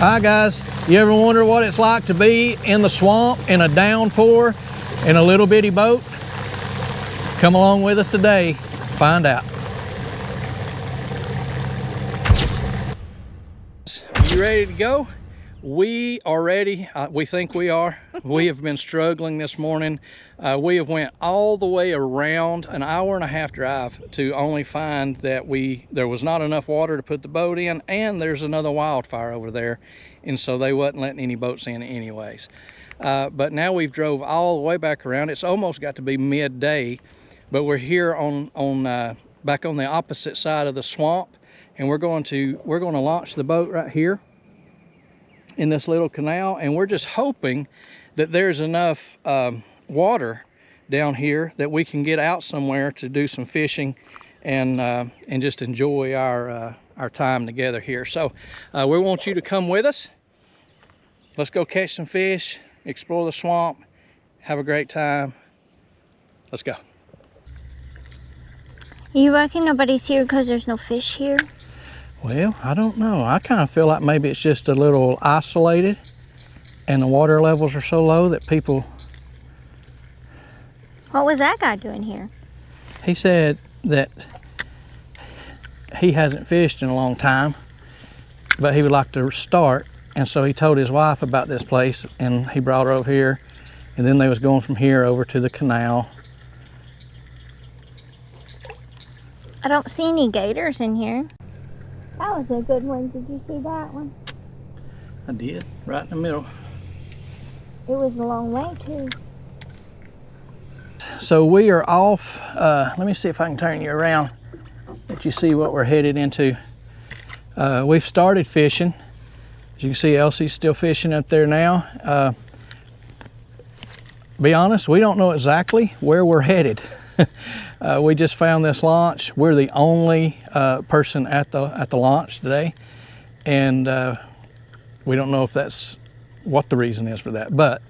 Hi guys, you ever wonder what it's like to be in the swamp in a downpour in a little bitty boat? Come along with us today, find out. You ready to go? We are ready. We think we are. We have been struggling this morning. We have went all the way around an hour-and-a-half drive to only find that there was not enough water to put the boat in, and there's another wildfire over there, and so they wasn't letting any boats in anyways. But now we've drove all the way back around. It's almost got to be midday, but we're here back on the opposite side of the swamp, and we're going to launch the boat right here in this little canal, and we're just hoping that there's enough water down here that we can get out somewhere to do some fishing and just enjoy our time together here. So we want you to come with us. Let's go catch some fish, explore the swamp, have a great time. Let's go. You reckon nobody's here because there's no fish here? Well, I don't know. I kind of feel like maybe it's just a little isolated and the water levels are so low that people... What was that guy doing here? He said that he hasn't fished in a long time, but he would like to start. And so he told his wife about this place and he brought her over here. And then they was going from here over to the canal. I don't see any gators in here. That was a good one. Did you see that one? I did, right in the middle. It was a long way too. So we are off. Let me see if I can turn you around, let you see what we're headed into. We've started fishing. As you can see, Elsie's still fishing up there now. Be honest, we don't know exactly where we're headed. We just found this launch. We're the only person at the launch today, and we don't know if that's what the reason is for that. But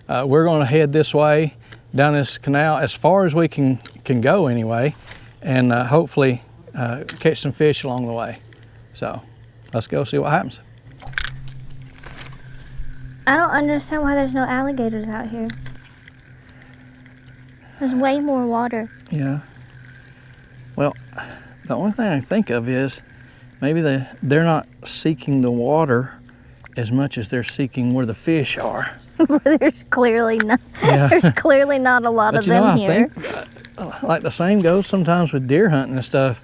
we're going to head this way down this canal as far as we can go anyway, and hopefully catch some fish along the way. So let's go see what happens. I don't understand why there's no alligators out here. There's way more water. Yeah. Well, the only thing I think of is maybe they're not seeking the water as much as they're seeking where the fish are. There's clearly not. Yeah. There's clearly not a lot of them here. Think, like the same goes sometimes with deer hunting and stuff.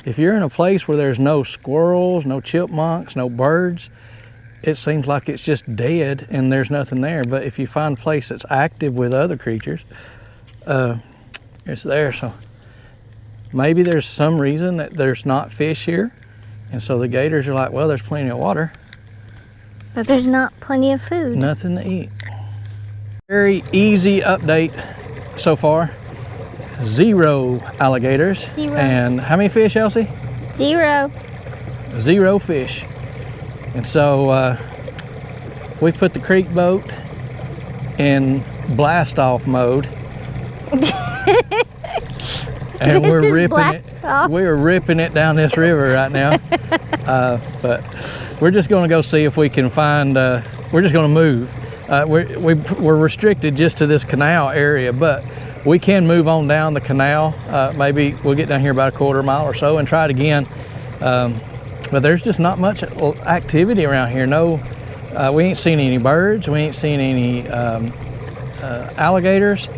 If you're in a place where there's no squirrels, no chipmunks, no birds, it seems like it's just dead and there's nothing there. But if you find a place that's active with other creatures, it's there. So maybe there's some reason that there's not fish here, and so the gators are like, well, there's plenty of water, but there's not plenty of food. Nothing to eat. Very easy update so far. 0 alligators. 0. And how many fish, Elsie? 0. 0 fish. And so we put the creek boat in blast off mode. And we're ripping it down this river right now. But we're just going to go see if we can find, we're just going to move. We're restricted just to this canal area, but we can move on down the canal. Maybe we'll get down here about a quarter mile or so and try it again. But there's just not much activity around here. No, we ain't seen any birds. We ain't seen any alligators.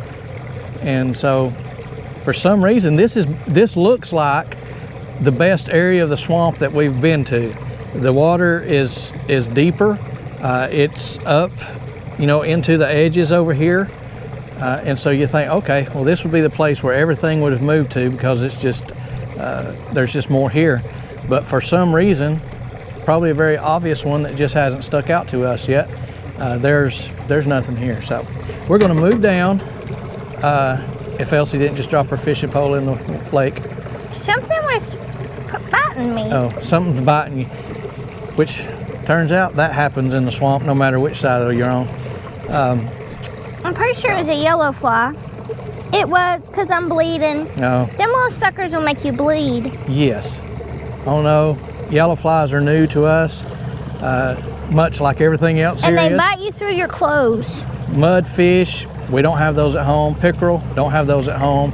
And so for some reason, this looks like the best area of the swamp that we've been to. The water is deeper. It's up, into the edges over here. And so you think, okay, well, this would be the place where everything would have moved to because it's just, there's just more here. But for some reason, probably a very obvious one that just hasn't stuck out to us yet, there's nothing here. So we're going to move down. If Elsie didn't just drop her fishing pole in the lake. Something was biting me. Oh, something's biting you. Which turns out that happens in the swamp no matter which side you're on. I'm pretty sure it was a yellow fly. It was, because I'm bleeding. No. Them little suckers will make you bleed. Yes. Oh no, yellow flies are new to us. much like everything else and here they is. bite you through your clothes. Mudfish, we don't have those at home. Pickerel, don't have those at home.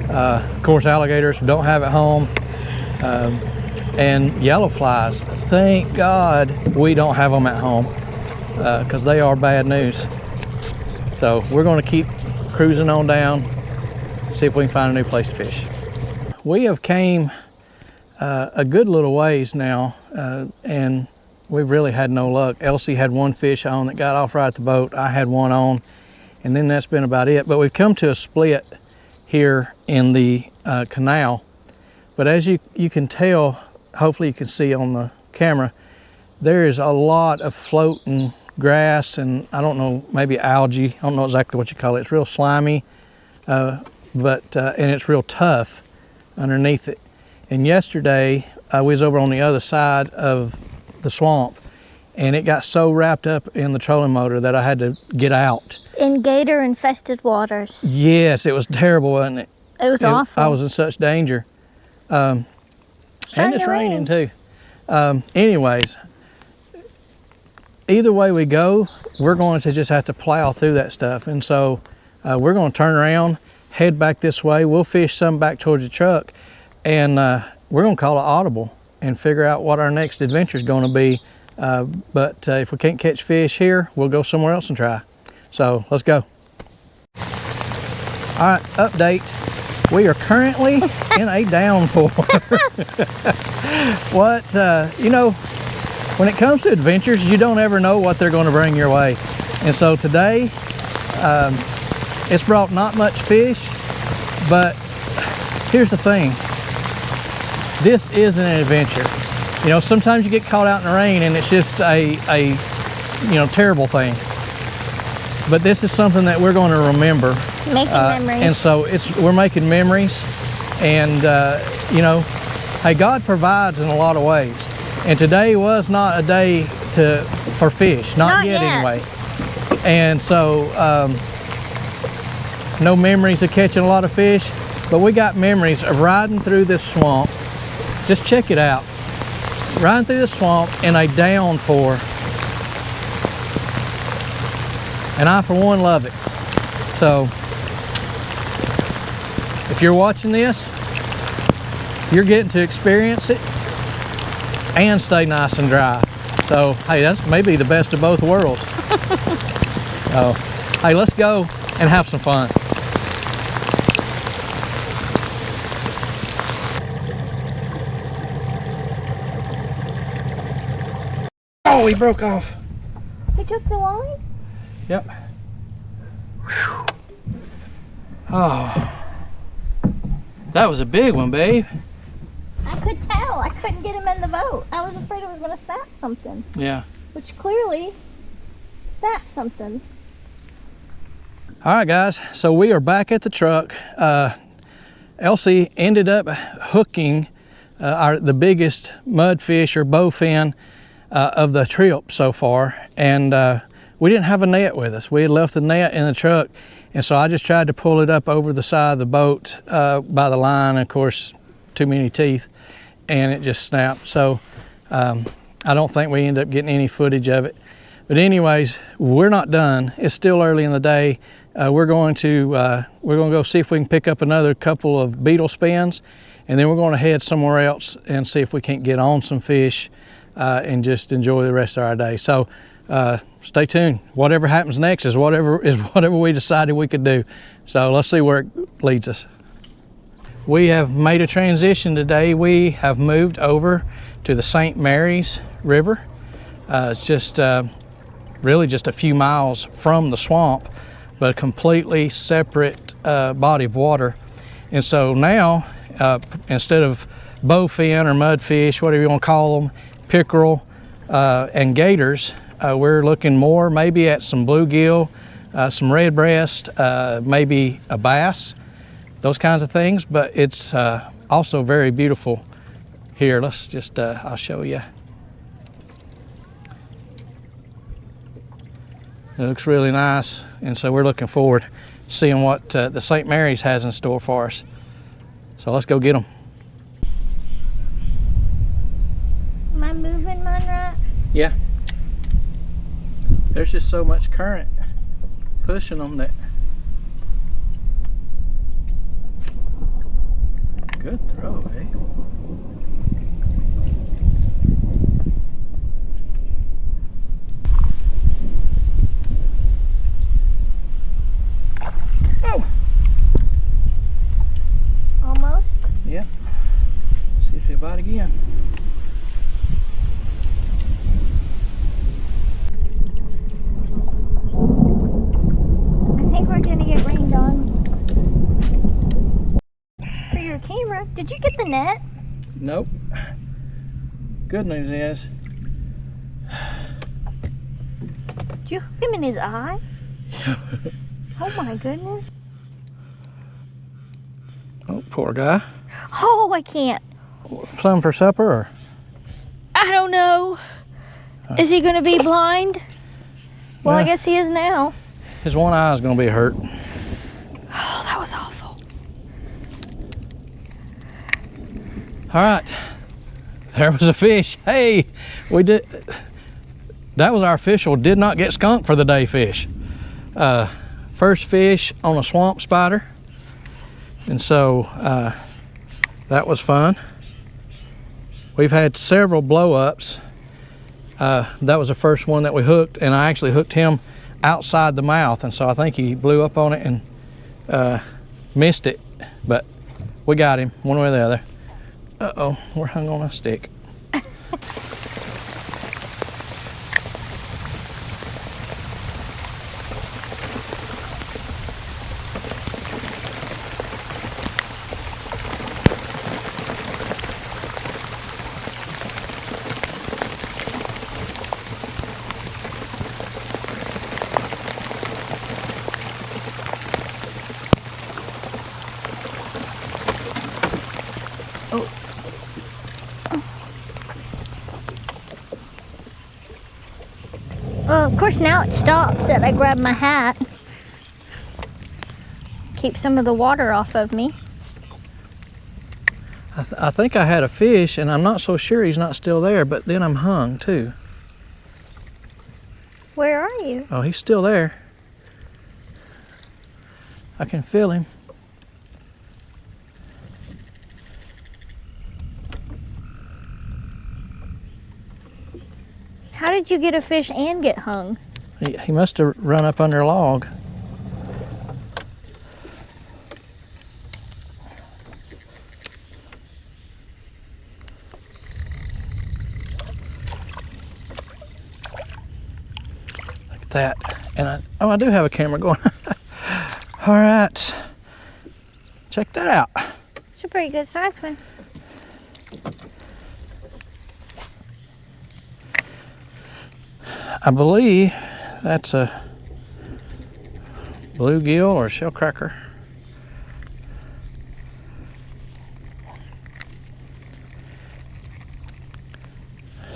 Of course, alligators, don't have at home. And yellow flies, thank God we don't have them at home, because they are bad news. So we're going to keep cruising on down, see if we can find a new place to fish. We have came a good little ways now, and we've really had no luck. Elsie had one fish on that got off right at the boat. I had one on, and then that's been about it. But we've come to a split here in the canal. But as you can tell, hopefully you can see on the camera, there is a lot of floating grass and I don't know, maybe algae. I don't know exactly what you call it. It's real slimy, and it's real tough underneath it. And yesterday, we was over on the other side of the swamp, and it got so wrapped up in the trolling motor that I had to get out. In gator infested waters. Yes, it was terrible, wasn't it? It was awful. I was in such danger. And it's raining too. Anyways, either way we go, we're going to just have to plow through that stuff. And so we're going to turn around, head back this way. We'll fish some back towards the truck, and we're going to call it audible and figure out what our next adventure is going to be. But if we can't catch fish here, we'll go somewhere else and try. So let's go. All right, update. We are currently in a downpour. You know, when it comes to adventures, you don't ever know what they're going to bring your way. And so today, it's brought not much fish, but here's the thing. This is an adventure. You know, sometimes you get caught out in the rain and it's just a terrible thing. But this is something that we're going to remember. Making memories. And so we're making memories, and you know, hey, God provides in a lot of ways. And today was not a day for fish, not yet anyway. And so no memories of catching a lot of fish, but we got memories of riding through this swamp. Just check it out. Riding through the swamp in a downpour. And I, for one, love it. So, if you're watching this, you're getting to experience it and stay nice and dry. So, hey, that's maybe the best of both worlds. So, hey, let's go and have some fun. Oh, he broke off. He took the line? Yep. Whew. Oh, that was a big one, babe. I could tell. I couldn't get him in the boat. I was afraid it was going to snap something. Yeah. Which clearly snapped something. All right, guys. So we are back at the truck. Elsie ended up hooking the biggest mudfish or bowfin of the trip so far, and we didn't have a net with us. We had left the net in the truck, and so I just tried to pull it up over the side of the boat by the line. Of course, too many teeth, and it just snapped. So I don't think we ended up getting any footage of it. But anyways, we're not done. It's still early in the day. We're going to go see if we can pick up another couple of beetle spins, and then we're going to head somewhere else and see if we can't get on some fish and just enjoy the rest of our day. So stay tuned. Whatever happens next is whatever we decided we could do. So let's see where it leads us. We have made a transition today. We have moved over to the St. Mary's River. It's just really just a few miles from the swamp, but a completely separate body of water. And so now, instead of bowfin or mudfish, whatever you want to call them, pickerel and gators, we're looking more maybe at some bluegill, some redbreast, maybe a bass, those kinds of things. But it's also very beautiful here. Let's just, I'll show you. It looks really nice, and so we're looking forward to seeing what the St. Mary's has in store for us. So let's go get them. Am I moving mine right? Yeah. there's just so much current pushing them that. Good throw, eh? Oh! Almost? Yep. See if they bite again. I think we're gonna get rained on. For your camera. Did you get the net? Nope. Good news is. Did you hook him in his eye? Oh my goodness. Oh, poor guy. Oh, I can't. Some for supper or? I don't know. Is he gonna be blind? Well, I guess he is now. His one eye is gonna be hurt. Oh, that was awful. All right, there was a fish. Hey, we did. That was our official did not get skunked for the day fish. First fish on a swamp spider. And so that was fun. We've had several blow-ups. That was the first one that we hooked, and I actually hooked him outside the mouth, and so I think he blew up on it and missed it, but we got him one way or the other. Uh-oh, we're hung on a stick. Of course, now it stops that I grab my hat. Keep some of the water off of me. I think I had a fish, and I'm not so sure he's not still there, but then I'm hung too. Where are you? Oh, he's still there. I can feel him. How did you get a fish and get hung? He must have run up under a log. Look at that. And I do have a camera going. All right. Check that out. It's a pretty good size one. I believe that's a bluegill or shellcracker.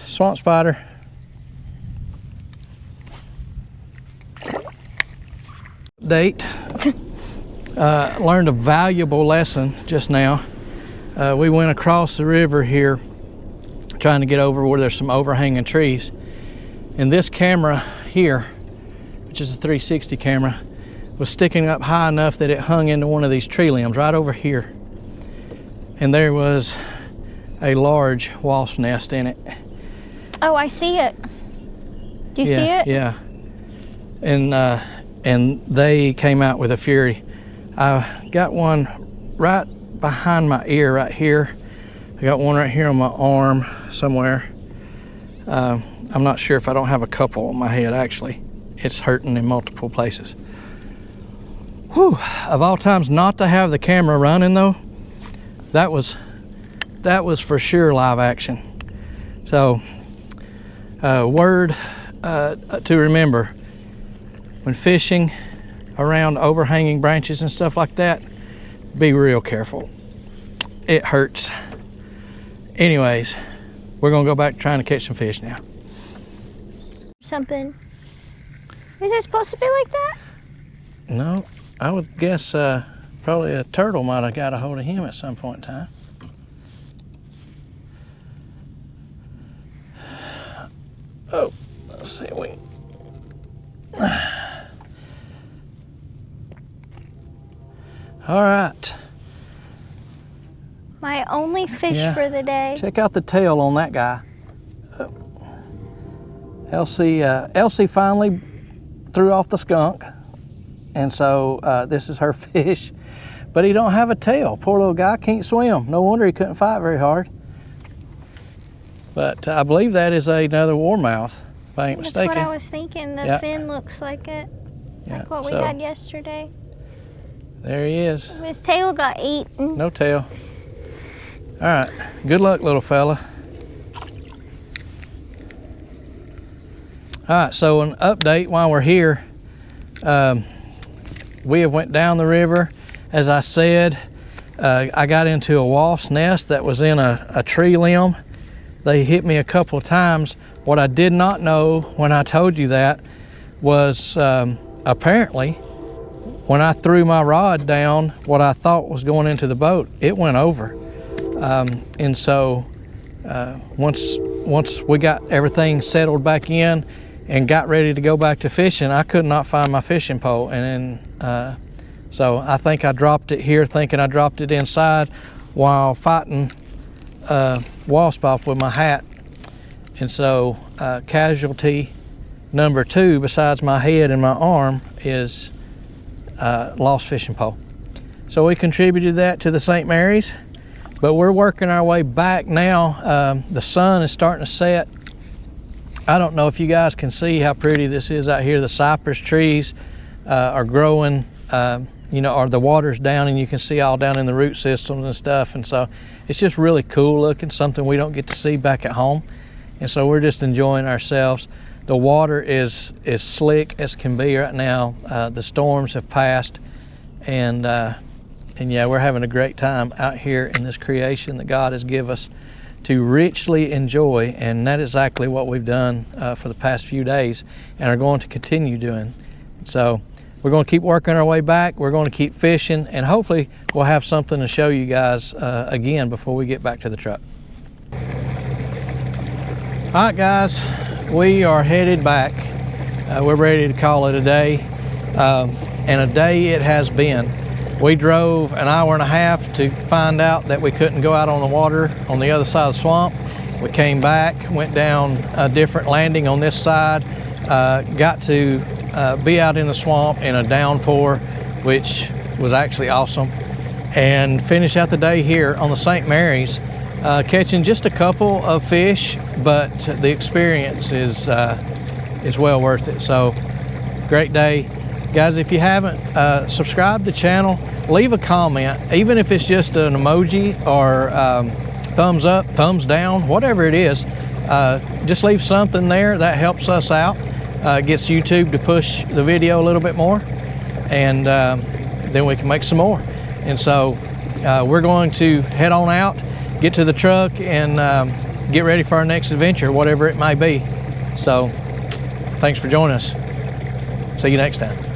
Swamp spider. Update. Learned a valuable lesson just now. We went across the river here trying to get over where there's some overhanging trees. And this camera here, which is a 360 camera, was sticking up high enough that it hung into one of these tree limbs right over here. And there was a large wasp nest in it. Oh, I see it. Do you see it? Yeah. And they came out with a fury. I got one right behind my ear right here. I got one right here on my arm somewhere. I'm not sure if I don't have a couple on my head, actually. It's hurting in multiple places. Whew, of all times not to have the camera running though, that was for sure live action. So, word to remember, when fishing around overhanging branches and stuff like that, be real careful. It hurts. Anyways, we're gonna go back trying to catch some fish now. Something. Is it supposed to be like that? No, I would guess probably a turtle might have got a hold of him at some point in time. Oh, let's see, All right. My only fish Yeah. for the day. Check out the tail on that guy. Elsie finally threw off the skunk, and so this is her fish. But he don't have a tail. Poor little guy can't swim. No wonder he couldn't fight very hard. But I believe that is another warmouth, if I ain't That's mistaken. what I was thinking. The Yeah. fin looks like it. Yeah, Like what we so had yesterday. there he is. His tail got eaten. No tail. All right. Good luck, little fella. All right. So an update while we're here. We have went down the river. As I said, I got into a wasp nest that was in a tree limb. They hit me a couple of times. What I did not know when I told you that was apparently when I threw my rod down, what I thought was going into the boat, it went over. And so once we got everything settled back in and got ready to go back to fishing, I could not find my fishing pole. And then, so I think I dropped it here, thinking I dropped it inside while fighting wasp off with my hat. And so casualty number 2 besides my head and my arm is lost fishing pole. So we contributed that to the St. Mary's, but we're working our way back now. The sun is starting to set. I don't know if you guys can see how pretty this is out here. The cypress trees are growing, or the water's down, and you can see all down in the root systems and stuff. And so it's just really cool looking, something we don't get to see back at home. And so we're just enjoying ourselves. The water is as slick as can be right now. The storms have passed, and yeah, we're having a great time out here in this creation that God has given us to richly enjoy. And that is exactly what we've done for the past few days and are going to continue doing. So we're going to keep working our way back. We're going to keep fishing, and hopefully we'll have something to show you guys again before we get back to the truck. All right, guys, we are headed back. We're ready to call it a day, and a day it has been. We drove an hour and a half to find out that we couldn't go out on the water on the other side of the swamp. We came back, went down a different landing on this side, got to be out in the swamp in a downpour, which was actually awesome, and finish out the day here on the St. Mary's, catching just a couple of fish, but the experience is well worth it. So great day. Guys, if you haven't subscribed to the channel, leave a comment, even if it's just an emoji or thumbs up, thumbs down, whatever it is. Just leave something there. That helps us out. Gets YouTube to push the video a little bit more, and then we can make some more. And so we're going to head on out, get to the truck, and get ready for our next adventure, whatever it may be. So thanks for joining us. See you next time.